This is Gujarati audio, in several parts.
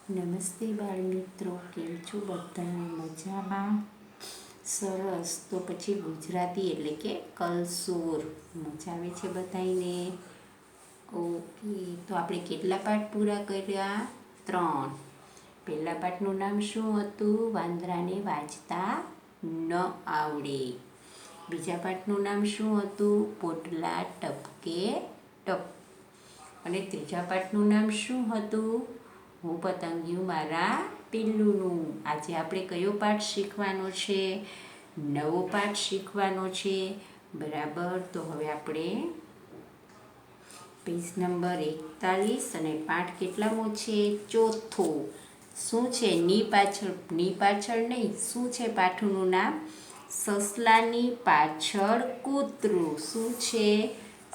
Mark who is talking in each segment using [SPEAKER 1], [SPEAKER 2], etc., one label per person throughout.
[SPEAKER 1] નમસ્તે બાળ મિત્રો, કેમ છો બધા? મજામાં? સરસ. તો પછી ગુજરાતી એટલે કે કલસુર મજા આવે છે બધાને? ઓકે, તો આપણે કેટલા પાઠ પૂરા કર્યા? 3. પહેલા પાઠનું નામ શું હતું? વાંદરાને વાંચતા ન આવડે. બીજા પાઠનું નામ શું હતું? પોટલા ટપકે ટપ. અને ત્રીજા પાઠનું નામ શું હતું? હું પતંગિયું મારા પિલ્લુનું. આજે આપણે કયો પાઠ શીખવાનો છે? નવો પાઠ શીખવાનો છે. બરાબર. તો હવે આપણે પેજ નંબર 41 અને પાઠ કેટલામો છે? ચોથો. શું છે? ની પાછળ નહીં, શું છે પાઠનું નામ? સસલાની પાછળ કૂતરું. શું છે?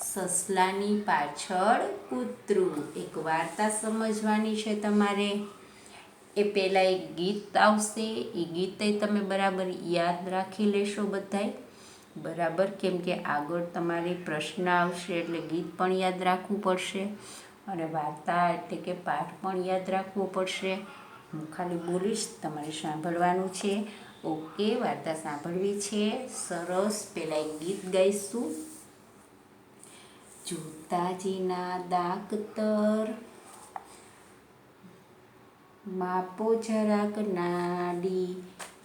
[SPEAKER 1] સસલાની પાછળ કૂતરું. એક વાર્તા સમજવાની છે તમારે. એ પહેલાં એક ગીત આવશે, એ ગીતે તમે બરાબર યાદ રાખી લેશો બધાય. બરાબર, કેમ કે આગળ તમારે પ્રશ્ન આવશે એટલે ગીત પણ યાદ રાખવું પડશે અને વાર્તા એટલે કે પાઠ પણ યાદ રાખવો પડશે. હું ખાલી બોલીશ, તમારે સાંભળવાનું છે. ઓકે, વાર્તા સાંભળવી છે. સરસ. પહેલાં એક ગીત ગાઈશું. જૂતાજીના દાક્તર, માપો જરાક નાડી,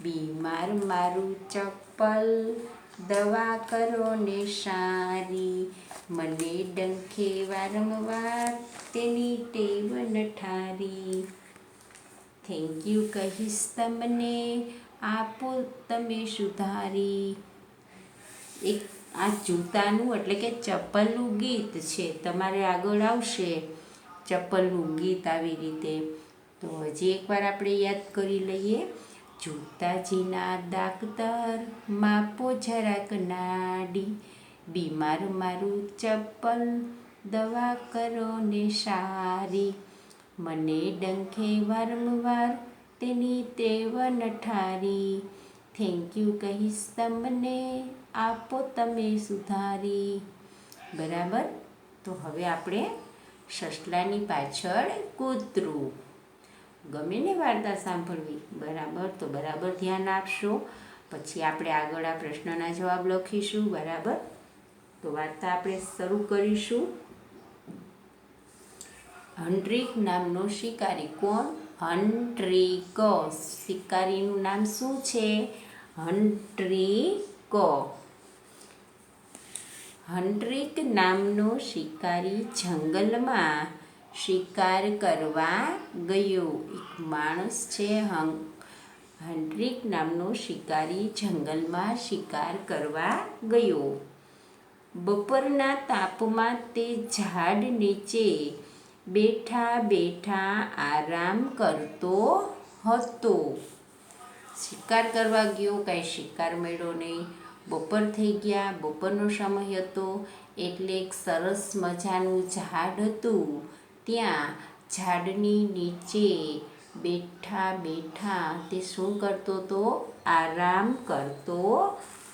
[SPEAKER 1] બીમાર મારું ચપ્પલ, દવા કરો ને સારી, મને ડંખે વારંવાર, તેની ટેવ નઠારી. થેન્ક યુ કહીશ તમને, આપો તમે સુધારી. એક આ જૂતાનું એટલે કે ચપ્પલનું ગીત છે. તમારે આગળ આવશે ચપ્પલનું ગીત આવી રીતે. તો હજી એકવાર આપણે યાદ કરી લઈએ. જૂતાજીના દાક્તર, માપો જરાક નાડી, બીમાર મારું ચપ્પલ, દવા કરો ને સારી, મને ડંખે વારંવાર, તેની ટેવ નઠારી. થેન્ક યુ કહીશ તમને, આપો તમે સુધારી. બરાબર. તો હવે આપણે સસલાની પાછળ કૂતરું. ગમે ને વાર્તા સાંભળવી? બરાબર. તો બરાબર ધ્યાન આપશો. પછી આપણે આગળ આ પ્રશ્નના જવાબ લખીશું. બરાબર. તો વાર્તા આપણે શરૂ કરીશું. હન્ડ્રીક નામનો શિકારી. કોણ? હન્ડ્રીક. શિકારીનું નામ શું છે? હન્ડ્રીક. હન્ડ્રીક નામનો શિકારી જંગલમાં શિકાર કરવા ગયો. એક માણસ છે. હન્ડ્રીક નામનો શિકારી જંગલમાં શિકાર કરવા ગયો. બપોરના તાપમાં તે ઝાડ નીચે બેઠા બેઠા આરામ કરતો હતો. શિકાર કરવા ગયો, કાંઈ શિકાર મળ્યો નહીં. બપોર થઈ ગયા, બપોરનો સમય હતો એટલે એક સરસ મજાનું ઝાડ હતું. ત્યાં ઝાડની નીચે બેઠા બેઠા તે શું કરતો હતો? આરામ કરતો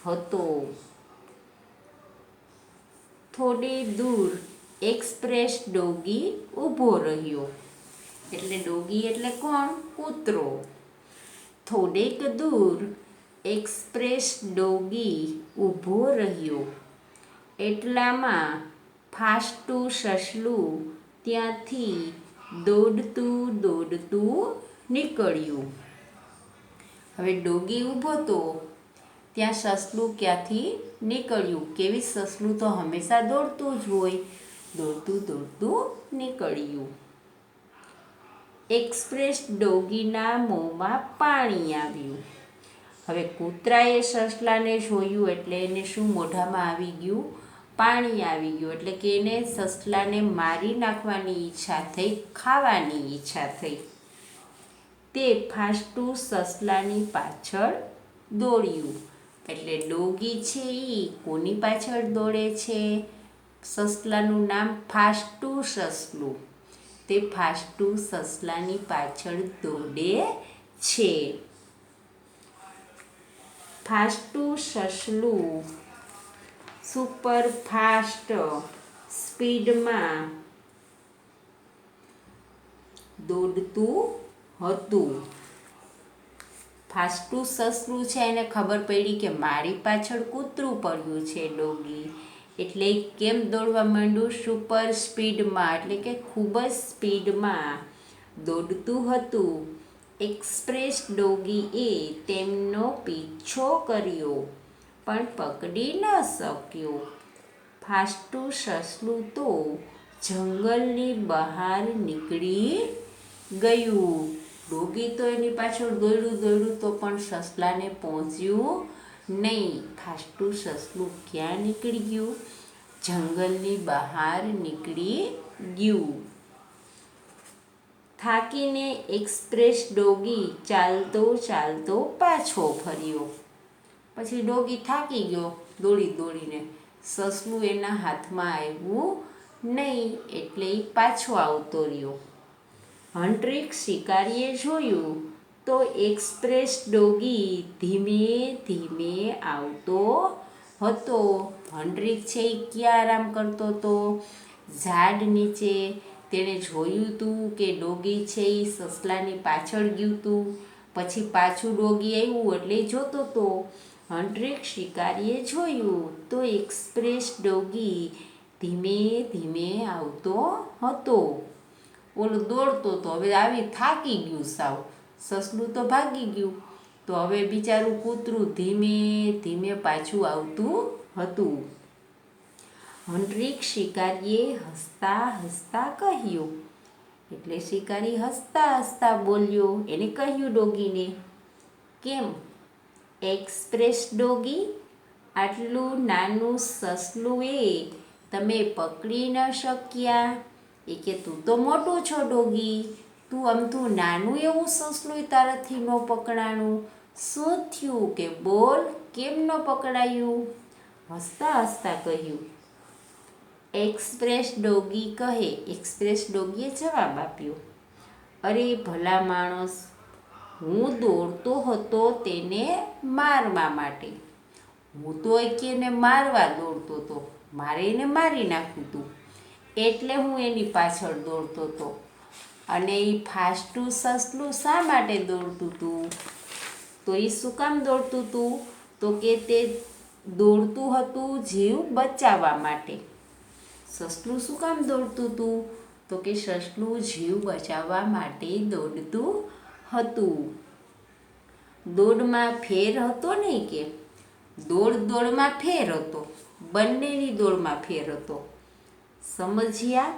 [SPEAKER 1] હતો. થોડી દૂર એક્સપ્રેસ ડોગી ઊભો રહ્યો. એટલે ડોગી એટલે કોણ? કૂતરો. થોડેક દૂર એક્સપ્રેસ ડોગી ઊભો રહ્યો. એટલામાં ફાસ્ટું સસલું ત્યાંથી દોડતું દોડતું નીકળ્યું. હવે ડોગી ઊભો તો ત્યાં સસલું ક્યાંથી નીકળ્યું? કેવી સસલું તો હંમેશા દોડતું જ હોય. દોડતું દોડતું નીકળ્યું. એક્સપ્રેસ ડોગીના મોંમાં પાણી આવ્યું. હવે કૂતરાએ સસલાને જોયું એટલે એને શું મોઢામાં આવી ગયું? પાણી આવી ગયું. એટલે કે એને સસલાને મારી નાખવાની ઈચ્છા થઈ, ખાવાની ઈચ્છા થઈ. તે ફાસ્ટું સસલાની પાછળ દોડ્યું. એટલે ડોગી છે એ કોની પાછળ દોડે છે? સસલાનું નામ ફાસ્ટું સસલું. તે ફાસ્ટું સસલાની પાછળ દોડે છે. ફાસ્ટું સસલું સુપર ફાસ્ટ સ્પીડમાં દોડતું હતું. ફાસ્ટું સસલું છે એને ખબર પડી કે મારી પાછળ કૂતરું પડ્યું છે ડોગી, એટલે કેમ દોડવા માંડ્યું? સુપર સ્પીડમાં, એટલે કે ખૂબ જ સ્પીડમાં દોડતું હતું. એક્સપ્રેસ ડોગીએ તેમનો પીછો કર્યો પણ પકડી ન શક્યો. ફાસ્ટું સસલું તો જંગલની બહાર નીકળી ગયું. ડોગી તો એની પાછળ દોડ્યું તો પણ સસલાને પહોંચ્યું નહીં. ફાસ્ટું સસલું ક્યાં નીકળી ગયું? જંગલની બહાર નીકળી ગયું. થાકીને એક્સપ્રેસ ડોગી ચાલતો પાછો ફર્યો. પછી ડોગી થાકી ગયો દોડીને. સસલું એના હાથમાં આવ્યું નહીં, એટલે એ પાછો આવતો રહ્યો. હંટ્રિક શિકારીએ જોયું તો એક્સપ્રેસ ડોગી ધીમે ધીમે આવતો હતો. હંટ્રિક છે એ ક્યાં આરામ કરતો હતો? ઝાડ નીચે. તેણે જોયું હતું કે ડોગી છે એ સસલાની પાછળ ગયું હતું. પછી પાછું ડોગી આવ્યું એટલે જોતો હતો. હંટ્રિક શિકારીએ જોયું તો એક્સપ્રેસ ડોગી ધીમે ધીમે આવતો હતો. ઓલો દોડતો હતો, હવે આવી થાકી ગયું સાવ. સસલું તો ભાગી ગયું, તો હવે બિચારું કૂતરું ધીમે ધીમે પાછું આવતું હતું. હંટ્રિક શિકારીએ હસતા હસતા કહ્યું, એટલે શિકારી હસતા હસતા બોલ્યો. એને કહ્યું ડોગીને, કેમ એક્સપ્રેસ ડોગી, આટલું નાનું સસલું તમે પકડી ન શક્યા? એ કે તું તો મોટું છો ડોગી, તું અમથું નાનું એવું સસલું તારાથી ન પકડાણું. શું થયું કે બોલ, કેમ ન પકડાયું? હસતા હસતા કહ્યું. એક્સપ્રેસ ડોગી કહે. એક્સપ્રેસ ડોગીએ જવાબ આપ્યો, અરે ભલા માણસ, હું દોડતો હતો તેને મારવા માટે. હું તો એને મારવા દોડતો હતો, મારે એને મારી નાખ્યું હતું, એટલે હું એની પાછળ દોડતો હતો. અને એ ફાસ્ટું સસલું શા માટે દોડતું હતું? તો એ શું કામ દોડતું હતું? તો કે તે દોડતું હતું જીવ બચાવવા માટે. સસલું શું કામ દોડતું હતું? તો કે સસલું જીવ બચાવવા માટે દોડતું હતું. દોડમાં ફેર હતો નહીં કે દોડમાં ફેર હતો, બંનેની દોડમાં ફેર હતો. સમજ્યા?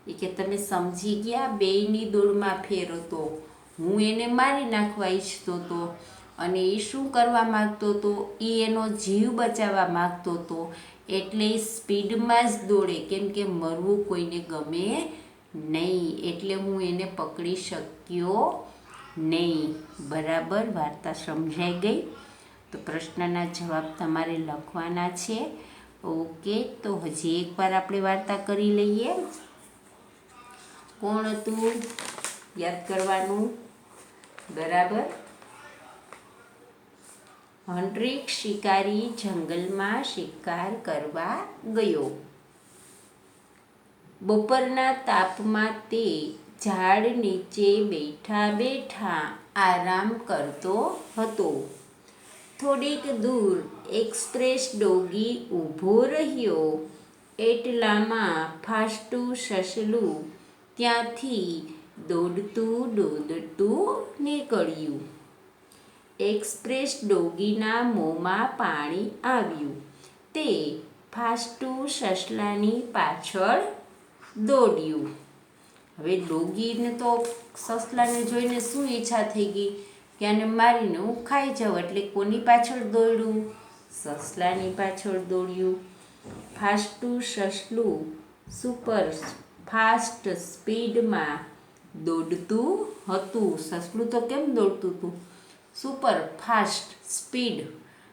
[SPEAKER 1] એ કે તમે સમજી ગયા? બેયની દોડમાં ફેર હતો. હું એને મારી નાખવા ઈચ્છતો હતો અને એ શું કરવા માગતો હતો? એ એનો જીવ બચાવવા માગતો હતો, એટલે સ્પીડમાં જ દોડે, કેમ કે મરવું કોઈને ગમે નહીં, એટલે હું એને પકડી શક્યો નહીં. બરાબર, વાર્તા સમજાઈ ગઈ? તો પ્રશ્નના જવાબ તમારે લખવાના છે. ઓકે, તો હજી એકવાર આપણે વાર્તા કરી લઈએ. કોણ હતું? યાદ કરવાનું. બરાબર. હંટ્રિક શિકારી જંગલમાં શિકાર કરવા ગયો. બપોરના તાપમાં તે ઝાડ નીચે બેઠા બેઠા આરામ કરતો હતો. થોડીક દૂર એક્સપ્રેસ ડોગી ઊભો રહ્યો. એટલામાં ફાસ્ટું સસલું ત્યાંથી દોડતું નીકળ્યું. એક્સપ્રેસ ડોગીના મોંમાં પાણી આવ્યું. તે ફાસ્ટું સસલાની પાછળ દોડ્યું. હવે ડોગીને તો સસલાને જોઈને શું ઈચ્છા થઈ ગઈ કે આને મારીને હું ખાઈ જાઉં, એટલે કોની પાછળ દોડ્યું? સસલાની પાછળ દોડ્યું. ફાસ્ટું સસલું સુપર ફાસ્ટ સ્પીડમાં દોડતું હતું. સસલું તો કેમ દોડતું હતું? સુપર ફાસ્ટ સ્પીડ,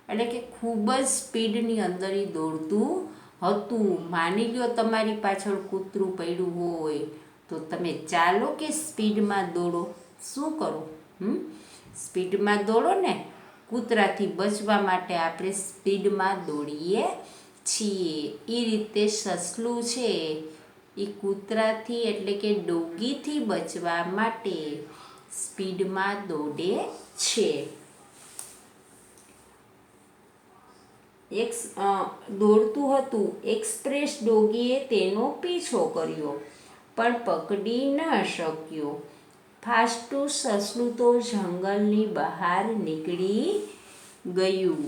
[SPEAKER 1] એટલે કે ખૂબ જ સ્પીડની અંદર એ દોડતું હતું. માની લો તમારી પાછળ કૂતરું પડ્યું હોય તો તમે ચાલો કે સ્પીડમાં દોડો? શું કરો? સ્પીડમાં દોડો ને. કૂતરાથી બચવા માટે આપણે સ્પીડમાં દોડીએ છીએ. એ રીતે સસલું છે એ કૂતરાથી એટલે કે ડોગીથી બચવા માટે સ્પીડમાં દોડે છે. દોડતું હતું. એક્સપ્રેસ ડોગીએ તેનો પીછો કર્યો પણ પકડી ન શક્યો. ફાસ્ટું સસલું તો જંગલની બહાર નીકળી ગયું.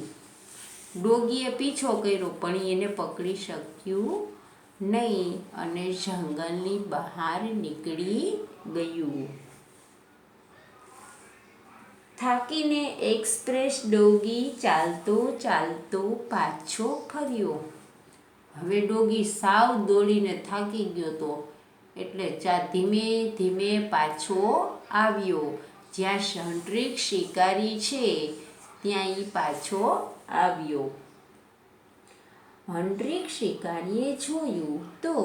[SPEAKER 1] ડોગીએ પીછો કર્યો પણ એને પકડી શક્યું નહીં અને જંગલની બહાર નીકળી ગયું. થાકીને એક્સપ્રેસ ડોગી ચાલતો ચાલતો પાછો ફર્યો. હવે ડોગી સાવ દોડીને થાકી ગયો હતો એટલે ધીમે ધીમે પાછો આવ્યો. જ્યાં હંટ્રિક શિકારી છે ત્યાં એ પાછો આવ્યો. હંટ્રિક શિકારીએ જોયું તો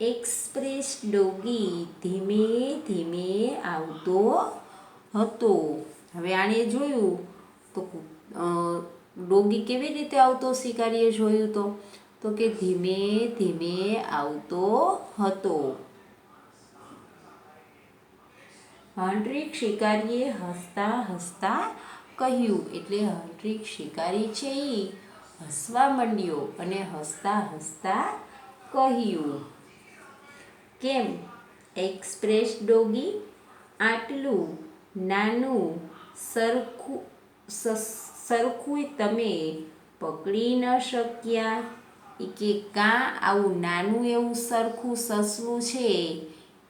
[SPEAKER 1] એક્સપ્રેસ ડોગી ધીમે ધીમે આવતો હતો. હવે આણે જોયું તો ડોગી કેવી રીતે આવતો, શિકારીએ જોયું તો કે ધીમે ધીમે આવતો હતો. હંટ્રિક શિકારીએ હસતા હસતા કહ્યું, એટલે હંટ્રિક શિકારી છે એ હસવા માંડ્યો અને હસતા હસતા કહ્યું, કેમ એક્સપ્રેસ ડોગી, આટલું નાનું સરખું તમે પકડી ન શક્યા? કે કાં આવું નાનું એવું સરખું સસલું છે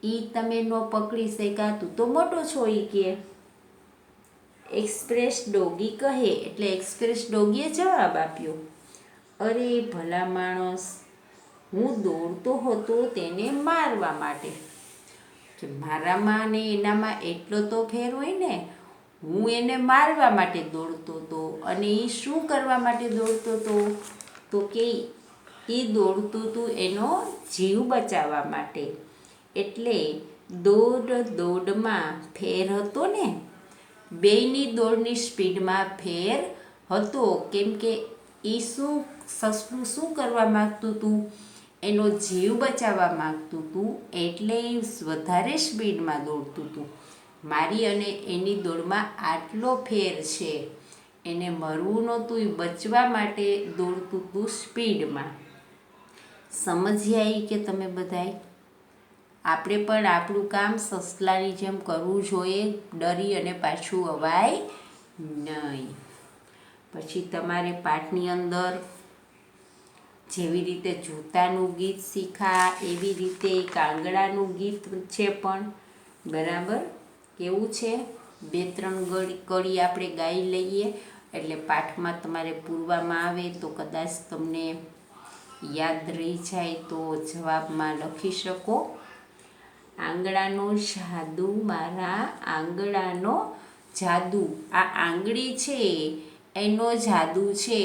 [SPEAKER 1] એ તમે ન પકડી શક્યા? તું તો મોટો છો એ કે. એક્સપ્રેસ ડોગી કહે એટલે એક્સપ્રેસ ડોગીએ જવાબ આપ્યો, અરે ભલા માણસ, હું દોડતો હતો તેને મારવા માટે. કે મારામાં ને એનામાં એટલો તો ફેર હોય ને. હું એને મારવા માટે દોડતો હતો અને એ શું કરવા માટે દોડતો હતો? તો કે એ દોડતું હતું એનો જીવ બચાવવા માટે. એટલે દોડમાં ફેર હતો ને, બેયની દોડની સ્પીડમાં ફેર હતો. કેમ કે એ સસલું શું કરવા માગતું હતું? એનો જીવ બચાવવા માગતું હતું એટલે એ વધારે સ્પીડમાં દોડતું હતું. મારી અને એની દોડમાં આટલો ફેર છે. એને મરવું નહોતું, એ બચવા માટે દોડતું હતું સ્પીડમાં. સમજ્યા કે તમે બધાય? આપણે પણ આપણું કામ સસલાની જેમ કરવું જોઈએ, ડરી અને પાછું અવાય નહીં. પછી તમારે પાઠની અંદર જેવી રીતે જૂતાનું ગીત શીખા એવી રીતે કાંગડાનું ગીત છે પણ, બરાબર? કેવું છે? 2-3 કડી આપણે ગાઈ લઈએ એટલે પાઠમાં તમારે પૂરવામાં આવે તો કદાચ તમને યાદ રહી જાય તો જવાબમાં લખી શકો. આંગળાનો જાદુ, મારા આંગળાનો જાદુ. આ આંગળી છે એનો જાદુ છે.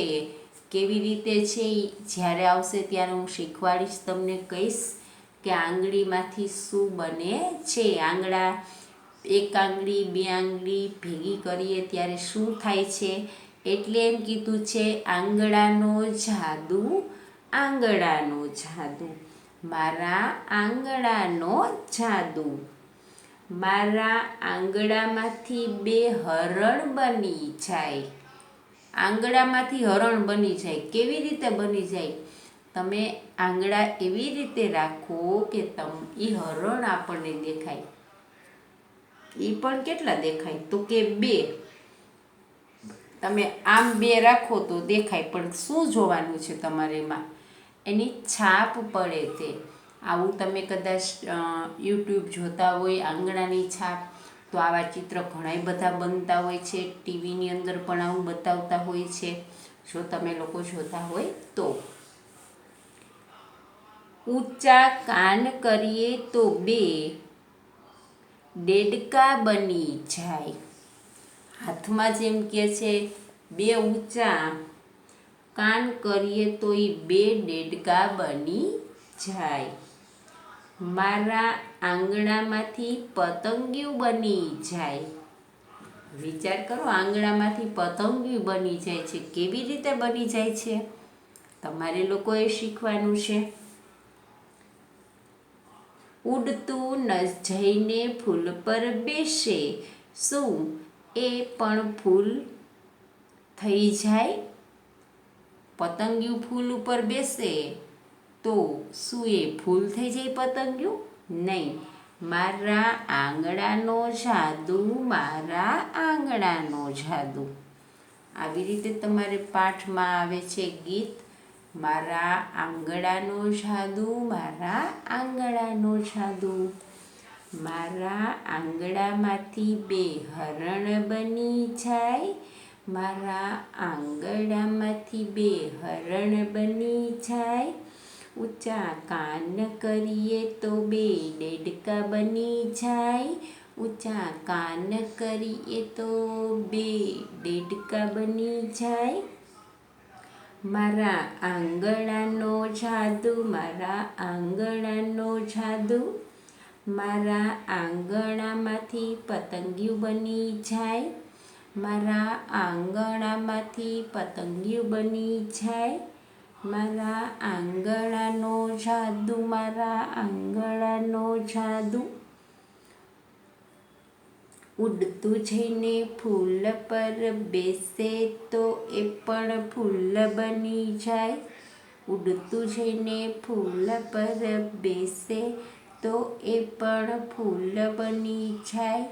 [SPEAKER 1] કેવી રીતે છે જ્યારે આવશે ત્યારે હું શીખવાડીશ, તમને કહીશ કે આંગળીમાંથી શું બને છે. એક આંગળી 2 આંગળી ભેગી કરીએ ત્યારે શું થાય છે? એટલે એમ કીધું છે આંગળાનો જાદુ, આંગળાનો જાદુ, મારા આંગળાનો જાદુ. મારા આંગળામાંથી 2 હરણ બની જાય. આંગળામાંથી હરણ બની જાય. કેવી રીતે બની જાય? તમે આંગળા એવી રીતે રાખો કે એ હરણ આપણને દેખાય. એ પણ કેટલા દેખાય? તો કે 2. તમે આમ 2 રાખો તો દેખાય, પણ શું જોવાનું છે તમારે એમાં? એની છાપ પડે તે. આવું તમે કદાચ યુટ્યુબ જોતા હોય આંગળાની છાપ, તો આવા ચિત્ર ઘણાય બધા બનતા હોય છે. ટીવીની અંદર પણ આવું બતાવતા હોય છે, જો તમે લોકો જોતા હોય તો. ઊંચા કાન કરીએ તો 2 દેડકા બની જાય. હાથમાં જેમ કે છે 2 ઊંચા કાન કરીએ તો એ 2 દેડકા બની જાય. મારા આંગળામાંથી પતંગિયું બની જાય. વિચાર કરો, આંગળામાંથી પતંગિયું બની જાય છે. કેવી રીતે બની જાય છે? તમારે લોકોએ શીખવાનું છે. ઉડતું જઈને ફૂલ પર બેસે, શું એ પણ ફૂલ થઈ જાય? પતંગિયું ફૂલ ઉપર બેસે તો શું એ ફૂલ થઈ જાય પતંગિયું? નહીં. મારા આંગળાનો જાદુ, મારા આંગળાનો જાદુ. આવી રીતે તમારે પાઠમાં આવે છે ગીત, મારા આંગળાનો જાદુ, મારા આંગળાનો જાદુ. મારા આંગળામાંથી 2 હરણ બની જાય, મારા આંગળામાંથી 2 હરણ બની જાય. ઊંચા કાન કરીએ તો 2 દેડકા બની જાય, ઊંચા કાન કરીએ તો 2 દેડકા બની જાય. મારા આંગળાનો જાદુ, મારા આંગળાનો જાદુ. મારા આંગણામાંથી પતંગિયું બની જાય, મારા આંગણામાંથી પતંગિયું બની જાય. મારા આંગળાનો જાદુ, મારા આંગળાનો જાદુ. ઉડતું જઈને ફૂલ પર બેસે તો એ પણ ફૂલ બની જાય, ઉડતું જઈને ફૂલ પર બેસે તો એ પણ ફૂલ બની જાય.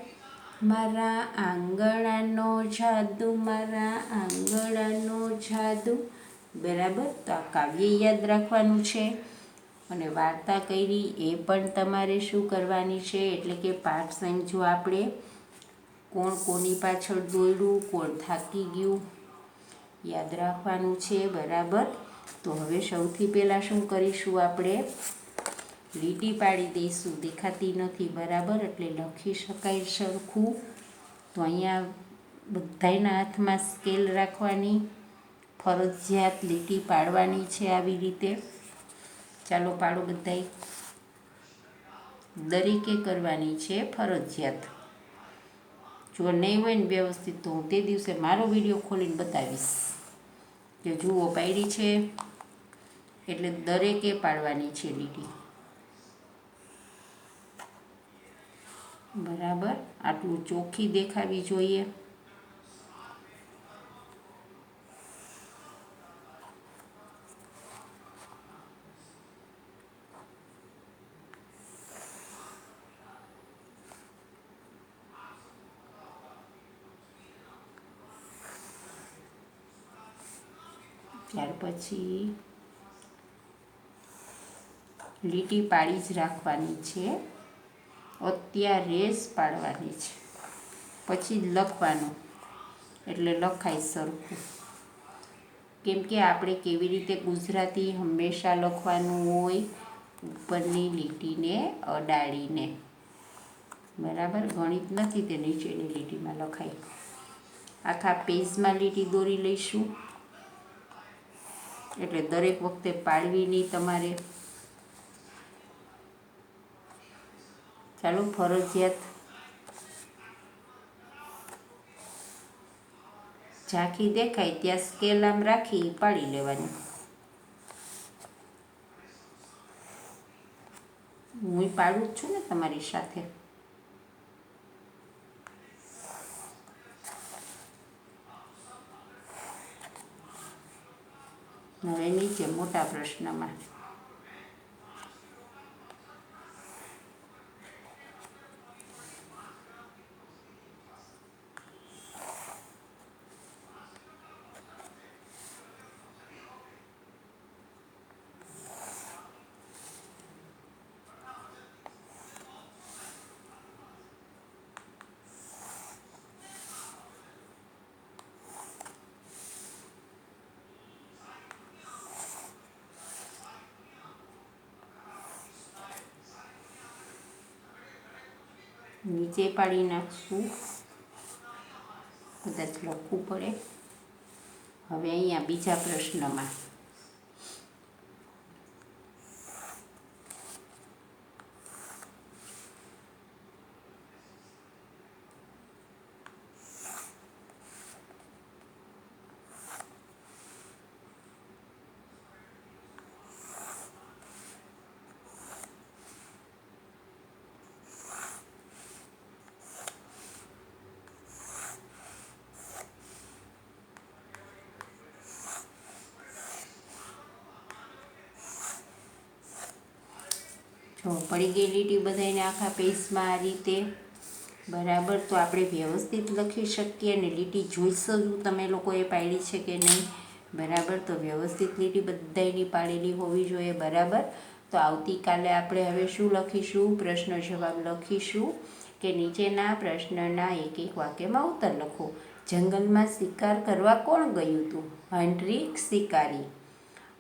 [SPEAKER 1] મારા આંગળાનો જાદુ, મારા આંગળાનો જાદુ. બરાબર, તો આ કાવ્ય યાદ રાખવાનું છે અને વાર્તા કરી એ પણ તમારે શું કરવાની છે, એટલે કે પાઠ સમજો. આપણે કોણ કોની પાછળ દોડ્યું, કોણ થાકી ગયું, યાદ રાખવાનું છે. બરાબર, તો હવે સૌથી પહેલાં શું કરીશું, આપણે લીટી પાડી દઈશું. દેખાતી નથી, બરાબર, એટલે લખી શકાય સરખું. તો અહીંયા બધાયના હાથમાં સ્કેલ રાખવાની, ફરજિયાત લીટી પાડવાની છે આવી રીતે. ચાલો પાડો બધાય, દરેકે કરવાની છે ફરજિયાત. જો નહીં હોય ને વ્યવસ્થિત તો હું તે દિવસે મારો વિડીયો ખોલીને બતાવીશ કે જુઓ પાડી છે, એટલે દરેકે પાડવાની છે લીટી. બરાબર, આટલું ચોખ્ખી દેખાવી જોઈએ. ત્યાર પછી લીટી પાડી જ રાખવાની છે, અત્યારે જ પાડવાની છે, પછી જ લખવાનું, એટલે લખાય સરખું. કેમ કે આપણે કેવી રીતે ગુજરાતી હંમેશા લખવાનું હોય, ઉપરની લીટીને અડાડીને. બરાબર, ગણિત નથી તે નીચેની લીટીમાં લખાય. આખા પેજમાં લીટી દોરી લઈશું, એટલે દરેક વખતે પાડવી નહીં તમારે. ચાલો, ફરજિયાત ઝાંખી દેખાય ત્યાં સ્કેલ આમ રાખી પાડી લેવાની. હું પાડું જ છું ને તમારી સાથે. હવે નીચે મોટા પ્રશ્નમાં નીચે પાડી નાખશું, કદાચ લખવું પડે. હવે અહીંયા બીજા પ્રશ્નમાં જો પડી ગઈ લીટી બધાને આખા પેજમાં આ રીતે, બરાબર. તો આપણે વ્યવસ્થિત લખી શકીએ અને લીટી જોઈશું તમે લોકોએ પાડી છે કે નહીં, બરાબર. તો વ્યવસ્થિત લીટી બધાની પાડેલી હોવી જોઈએ, બરાબર. તો આવતીકાલે આપણે હવે શું લખીશું? પ્રશ્ન જવાબ લખીશું કે નીચેના પ્રશ્નના એક એક વાક્યમાં ઉત્તર લખો. જંગલમાં શિકાર કરવા કોણ ગયું હતું? હંટ્રિક શિકારી.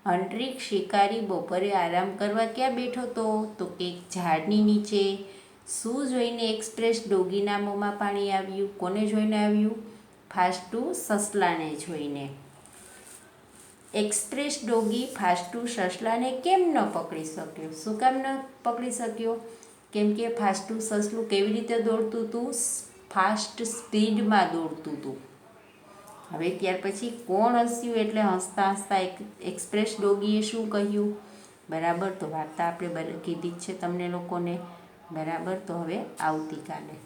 [SPEAKER 1] હંટ્રિક શિકારી બપોરે આરામ કરવા ક્યાં બેઠો હતો? તો કે ઝાડની નીચે. શું જોઈને એક્સપ્રેસ ડોગીના મોંમાં પાણી આવ્યું? કોને જોઈને આવ્યું? ફાસ્ટુ સસલાને જોઈને. એક્સપ્રેસ ડોગી ફાસ્ટુ સસલાને કેમ ન પકડી શક્યો? શું કામ ન પકડી શક્યો? કેમ કે ફાસ્ટુ સસલું કેવી રીતે દોડતું હતું? ફાસ્ટ સ્પીડમાં દોડતું હતું. હવે ત્યાર પછી કોણ હસ્યું? એટલે હસતા હસતા એક્સપ્રેસ ડોગીએ શું કહ્યું? બરાબર. તો વાર્તા આપણે કીધી જ છે તમને લોકોને, બરાબર. તો હવે આવતીકાલે